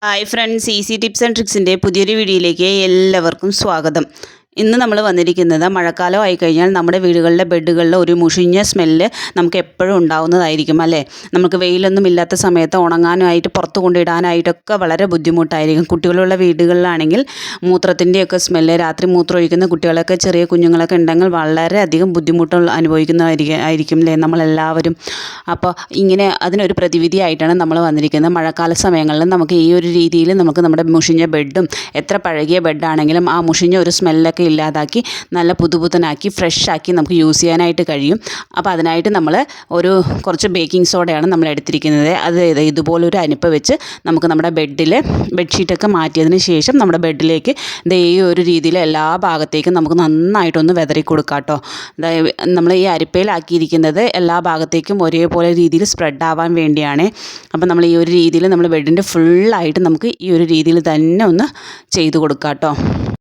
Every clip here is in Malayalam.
Hi friends, easy tips and ട്രിക്സിൻ്റെ പുതിയൊരു വീഡിയോയിലേക്ക് എല്ലാവർക്കും സ്വാഗതം. ഇന്ന് നമ്മൾ വന്നിരിക്കുന്നത് മഴക്കാലം ആയിക്കഴിഞ്ഞാൽ നമ്മുടെ വീടുകളിലെ ബെഡുകളിൽ ഒരു മുഷിഞ്ഞ സ്മെല്ല് നമുക്ക് എപ്പോഴും ഉണ്ടാവുന്നതായിരിക്കും അല്ലേ. നമുക്ക് വെയിലൊന്നും ഇല്ലാത്ത സമയത്ത് ഉണങ്ങാനായിട്ട് പുറത്ത് കൊണ്ടിടാനായിട്ടൊക്കെ വളരെ ബുദ്ധിമുട്ടായിരിക്കും. കുട്ടികളുള്ള വീടുകളിലാണെങ്കിൽ മൂത്രത്തിൻ്റെയൊക്കെ സ്മെല്ല്, രാത്രി മൂത്രം ഒഴിക്കുന്ന കുട്ടികളൊക്കെ ചെറിയ കുഞ്ഞുങ്ങളൊക്കെ ഉണ്ടെങ്കിൽ വളരെയധികം ബുദ്ധിമുട്ടുകൾ ആയിരിക്കും അല്ലേ നമ്മളെല്ലാവരും. അപ്പോൾ ഇങ്ങനെ അതിനൊരു പ്രതിവിധിയായിട്ടാണ് നമ്മൾ വന്നിരിക്കുന്നത്. മഴക്കാല സമയങ്ങളിൽ നമുക്ക് ഈ ഒരു രീതിയിൽ നമുക്ക് നമ്മുടെ മുഷിഞ്ഞ ബെഡും എത്ര പഴകിയ ബെഡാണെങ്കിലും ആ മുഷിഞ്ഞ ഒരു സ്മെല്ലൊക്കെ ഇല്ലാതാക്കി നല്ല പുതുപുത്തനാക്കി ഫ്രഷാക്കി നമുക്ക് യൂസ് ചെയ്യാനായിട്ട് കഴിയും. അപ്പോൾ അതിനായിട്ട് നമ്മൾ കുറച്ച് ബേക്കിംഗ് സോഡയാണ് നമ്മൾ എടുത്തിരിക്കുന്നത്. അത് ഇതുപോലൊരു അരിപ്പ വെച്ച് നമുക്ക് നമ്മുടെ ബെഡ്ഷീറ്റൊക്കെ മാറ്റിയതിന് ശേഷം നമ്മുടെ ബെഡിലേക്ക് ഈ ഒരു രീതിയിൽ എല്ലാ ഭാഗത്തേക്കും നമുക്ക് നന്നായിട്ടൊന്ന് വെതറി കൊടുക്കാം കേട്ടോ. നമ്മൾ ഈ അരിപ്പയിലാക്കിയിരിക്കുന്നത് എല്ലാ ഭാഗത്തേക്കും ഒരേപോലെ രീതിയിൽ സ്പ്രെഡ് ആവാൻ വേണ്ടിയാണ്. അപ്പോൾ നമ്മൾ ഈ ഒരു രീതിയിൽ നമ്മൾ ബെഡിൻ്റെ ഫുള്ളായിട്ട് നമുക്ക് ഈ ഒരു രീതിയിൽ തന്നെ ഒന്ന് ചെയ്ത് കൊടുക്കാം കേട്ടോ.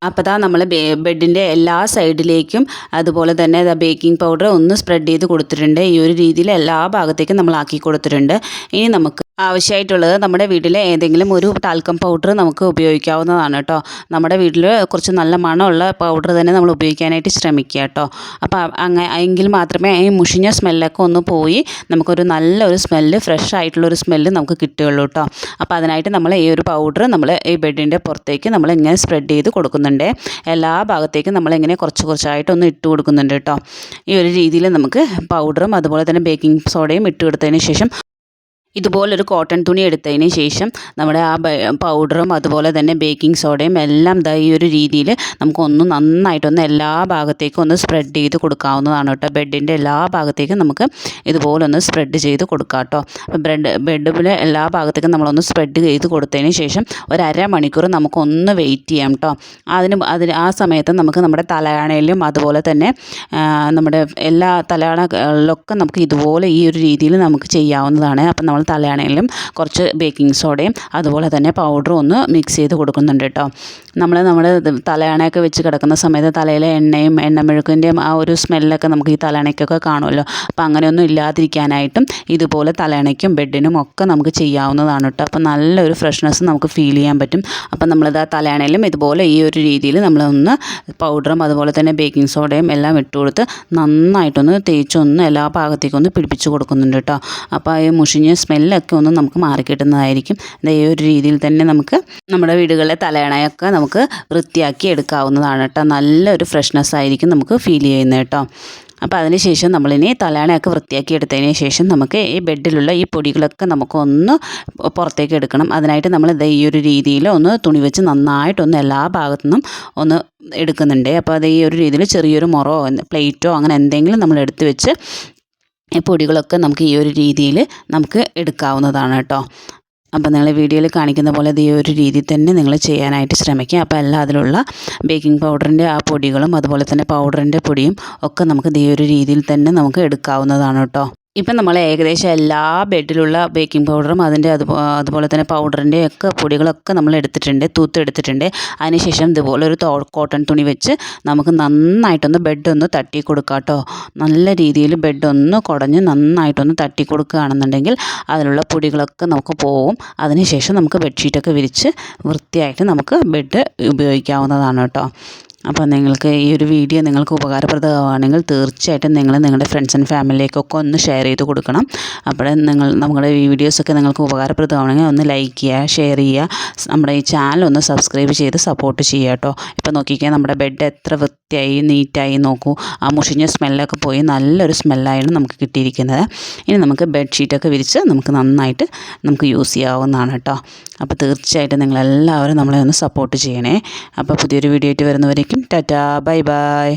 അപ്പോൾ നമ്മൾ ബെഡിൻ്റെ എല്ലാ സൈഡിലേക്കും അതുപോലെ തന്നെ ബേക്കിംഗ് പൗഡർ ഒന്ന് സ്പ്രെഡ് ചെയ്ത് കൊടുത്തിട്ടുണ്ട്. ഈ ഒരു രീതിയിൽ എല്ലാ ഭാഗത്തേക്കും നമ്മൾ ആക്കി കൊടുത്തിട്ടുണ്ട്. ഇനി നമുക്ക് ആവശ്യമായിട്ടുള്ളത് നമ്മുടെ വീട്ടിലെ ഏതെങ്കിലും ഒരു ടാൽക്കം പൗഡർ നമുക്ക് ഉപയോഗിക്കാവുന്നതാണ് കേട്ടോ. നമ്മുടെ വീട്ടിൽ കുറച്ച് നല്ല മണമുള്ള പൗഡർ തന്നെ നമ്മൾ ഉപയോഗിക്കാനായിട്ട് ശ്രമിക്കുക കേട്ടോ. അപ്പോൾ എങ്കിൽ മാത്രമേ ഈ മുഷിഞ്ഞ സ്മെല്ലൊക്കെ ഒന്ന് പോയി നമുക്കൊരു നല്ലൊരു സ്മെല്ല്, ഫ്രഷ് ആയിട്ടുള്ളൊരു സ്മെല്ല് നമുക്ക് കിട്ടുകയുള്ളൂ കേട്ടോ. അപ്പോൾ അതിനായിട്ട് നമ്മൾ ഈ ഒരു പൗഡർ നമ്മൾ ഈ ബെഡിൻ്റെ പുറത്തേക്ക് നമ്മൾ ഇങ്ങനെ സ്പ്രെഡ് ചെയ്ത് കൊടുക്കുന്നുണ്ട്. എല്ലാ ഭാഗത്തേക്കും നമ്മളിങ്ങനെ കുറച്ചായിട്ടൊന്ന് ഇട്ട് കൊടുക്കുന്നുണ്ട് കേട്ടോ. ഈ ഒരു രീതിയിൽ നമുക്ക് പൗഡറും അതുപോലെ തന്നെ ബേക്കിംഗ് സോഡയും ഇട്ട് കൊടുത്തതിന് ശേഷം ഇതുപോലൊരു കോട്ടൺ തുണി എടുത്തതിന് ശേഷം നമ്മുടെ ആ പൗഡറും അതുപോലെ തന്നെ ബേക്കിംഗ് സോഡയും എല്ലാം ഈ ഒരു രീതിയിൽ നമുക്കൊന്ന് നന്നായിട്ടൊന്ന് എല്ലാ ഭാഗത്തേക്കും ഒന്ന് സ്പ്രെഡ് ചെയ്ത് കൊടുക്കാവുന്നതാണ് കേട്ടോ. ബെഡിൻ്റെ എല്ലാ ഭാഗത്തേക്കും നമുക്ക് ഇതുപോലൊന്ന് സ്പ്രെഡ് ചെയ്ത് കൊടുക്കാം കേട്ടോ. അപ്പോൾ ബെഡിലെ എല്ലാ ഭാഗത്തേക്കും നമ്മളൊന്ന് സ്പ്രെഡ് ചെയ്ത് കൊടുത്തതിന് ശേഷം ഒരു അരമണിക്കൂർ നമുക്കൊന്ന് വെയിറ്റ് ചെയ്യാം കേട്ടോ. ആ സമയത്ത് നമുക്ക് നമ്മുടെ തലയാണയിലും അതുപോലെ തന്നെ നമ്മുടെ എല്ലാ തലയാണകളിലൊക്കെ നമുക്ക് ഇതുപോലെ ഈ ഒരു രീതിയിൽ നമുക്ക് ചെയ്യാവുന്നതാണ്. അപ്പം നമ്മൾ തലയാണയിലും കുറച്ച് ബേക്കിംഗ് സോഡയും അതുപോലെ തന്നെ പൗഡറും ഒന്ന് മിക്സ് ചെയ്ത് കൊടുക്കുന്നുണ്ട് കേട്ടോ. നമ്മുടെ തലയാണയൊക്കെ വെച്ച് കിടക്കുന്ന സമയത്ത് തലയിലെ എണ്ണയും എണ്ണമെഴുക്കിൻ്റെയും ആ ഒരു സ്മെല്ലൊക്കെ നമുക്ക് ഈ തലയണയ്ക്കൊക്കെ കാണുമല്ലോ. അപ്പോൾ അങ്ങനെയൊന്നും ഇല്ലാതിരിക്കാനായിട്ടും ഇതുപോലെ തലയണയ്ക്കും ബെഡിനും ഒക്കെ നമുക്ക് ചെയ്യാവുന്നതാണ് കേട്ടോ. അപ്പോൾ നല്ലൊരു ഫ്രഷ്നെസ് നമുക്ക് ഫീൽ ചെയ്യാൻ പറ്റും. അപ്പം നമ്മളിത് ആ തലയണയിലും ഇതുപോലെ ഈ ഒരു രീതിയിൽ നമ്മളൊന്ന് പൗഡറും അതുപോലെ തന്നെ ബേക്കിംഗ് സോഡയും എല്ലാം ഇട്ട് കൊടുത്ത് നന്നായിട്ടൊന്ന് തേച്ചൊന്ന് എല്ലാ ഭാഗത്തേക്കും ഒന്ന് പിടിപ്പിച്ച് കൊടുക്കുന്നുണ്ട് കേട്ടോ. അപ്പോൾ ഈ മുഷിഞ്ഞ സ്മെല്ലൊക്കെ ഒന്ന് നമുക്ക് മാറിക്കിട്ടുന്നതായിരിക്കും. ഈ ഒരു രീതിയിൽ തന്നെ നമുക്ക് നമ്മുടെ വീടുകളിലെ തലയണയൊക്കെ നമുക്ക് വൃത്തിയാക്കി എടുക്കാവുന്നതാണ് കേട്ടോ. നല്ലൊരു ഫ്രഷ്നെസ് ആയിരിക്കും നമുക്ക് ഫീൽ ചെയ്യുന്നത് കേട്ടോ. അപ്പോൾ അതിനുശേഷം നമ്മളിനി തലയണയൊക്കെ വൃത്തിയാക്കി എടുത്തതിന് ശേഷം നമുക്ക് ഈ ബെഡിലുള്ള ഈ പൊടികളൊക്കെ നമുക്കൊന്ന് പുറത്തേക്ക് എടുക്കണം. അതിനായിട്ട് നമ്മൾ ഈ ഒരു രീതിയിൽ ഒന്ന് തുണി വെച്ച് നന്നായിട്ടൊന്ന് എല്ലാ ഭാഗത്തു നിന്നും ഒന്ന് എടുക്കുന്നുണ്ട്. അപ്പോൾ അത് ഈ ഒരു രീതിയിൽ ചെറിയൊരു മുറോ പ്ലേറ്റോ അങ്ങനെ എന്തെങ്കിലും നമ്മൾ എടുത്ത് വെച്ച് ഈ പൊടികളൊക്കെ നമുക്ക് ഈ ഒരു രീതിയിൽ നമുക്ക് എടുക്കാവുന്നതാണ് കേട്ടോ. അപ്പോൾ നിങ്ങൾ വീഡിയോയിൽ കാണിക്കുന്ന പോലെ ഈ ഒരു രീതിയിൽ തന്നെ നിങ്ങൾ ചെയ്യാനായിട്ട് ശ്രമിക്കുക. അപ്പോൾ എല്ലാ അതിലുള്ള ബേക്കിംഗ് പൗഡറിൻ്റെ ആ പൊടികളും അതുപോലെ തന്നെ പൗഡറിൻ്റെ പൊടിയും ഒക്കെ നമുക്ക് ഈ ഒരു രീതിയിൽ തന്നെ നമുക്ക് എടുക്കാവുന്നതാണ് കേട്ടോ. ഇപ്പം നമ്മൾ ഏകദേശം എല്ലാ ബെഡിലുള്ള ബേക്കിംഗ് പൗഡറും അതുപോലെ തന്നെ പൗഡറിൻ്റെ ഒക്കെ പൊടികളൊക്കെ നമ്മൾ തൂത്തെടുത്തിട്ടുണ്ട്. അതിനുശേഷം ഇതുപോലെ ഒരു കോട്ടൺ തുണി വെച്ച് നമുക്ക് നന്നായിട്ടൊന്ന് ബെഡൊന്ന് തട്ടി കൊടുക്കാം കേട്ടോ. നല്ല രീതിയിൽ ബെഡൊന്ന് കുടഞ്ഞ് നന്നായിട്ടൊന്ന് തട്ടി കൊടുക്കുകയാണെന്നുണ്ടെങ്കിൽ അതിലുള്ള പൊടികളൊക്കെ നമുക്ക് പോവും. അതിനുശേഷം നമുക്ക് ബെഡ്ഷീറ്റൊക്കെ വിരിച്ച് വൃത്തിയായിട്ട് നമുക്ക് ബെഡ് ഉപയോഗിക്കാവുന്നതാണ് കേട്ടോ. അപ്പോൾ നിങ്ങൾക്ക് ഈ ഒരു വീഡിയോ നിങ്ങൾക്ക് ഉപകാരപ്രദമാണെങ്കിൽ തീർച്ചയായിട്ടും നിങ്ങൾ നിങ്ങളുടെ ഫ്രണ്ട്സ് ആൻഡ് ഫാമിലിയിലേക്കൊക്കെ ഒന്ന് ഷെയർ ചെയ്ത് കൊടുക്കണം. അപ്പോൾ നമ്മുടെ ഈ വീഡിയോസൊക്കെ നിങ്ങൾക്ക് ഉപകാരപ്രദമാണെങ്കിൽ ഒന്ന് ലൈക്ക് ചെയ്യുക, ഷെയർ ചെയ്യുക, നമ്മുടെ ഈ ചാനൽ ഒന്ന് സബ്സ്ക്രൈബ് ചെയ്ത് സപ്പോർട്ട് ചെയ്യുക കേട്ടോ. ഇപ്പോൾ നോക്കിക്കാൻ നമ്മുടെ ബെഡ് എത്ര വൃത്തിയായി നീറ്റായി നോക്കൂ. ആ മുഷിഞ്ഞ സ്മെല്ലൊക്കെ പോയി നല്ലൊരു സ്മെല്ലായാണ് നമുക്ക് കിട്ടിയിരിക്കുന്നത്. ഇനി നമുക്ക് ബെഡ്ഷീറ്റൊക്കെ വിരിച്ച് നമുക്ക് നന്നായിട്ട് നമുക്ക് യൂസ് ചെയ്യാവുന്നതാണ് കേട്ടോ. അപ്പോൾ തീർച്ചയായിട്ടും നിങ്ങളെല്ലാവരും നമ്മളെ ഒന്ന് സപ്പോർട്ട് ചെയ്യണേ. അപ്പോൾ പുതിയൊരു വീഡിയോ ആയിട്ട് വരുന്നവരേക്കും ടാറ്റാ, ബൈ ബൈ.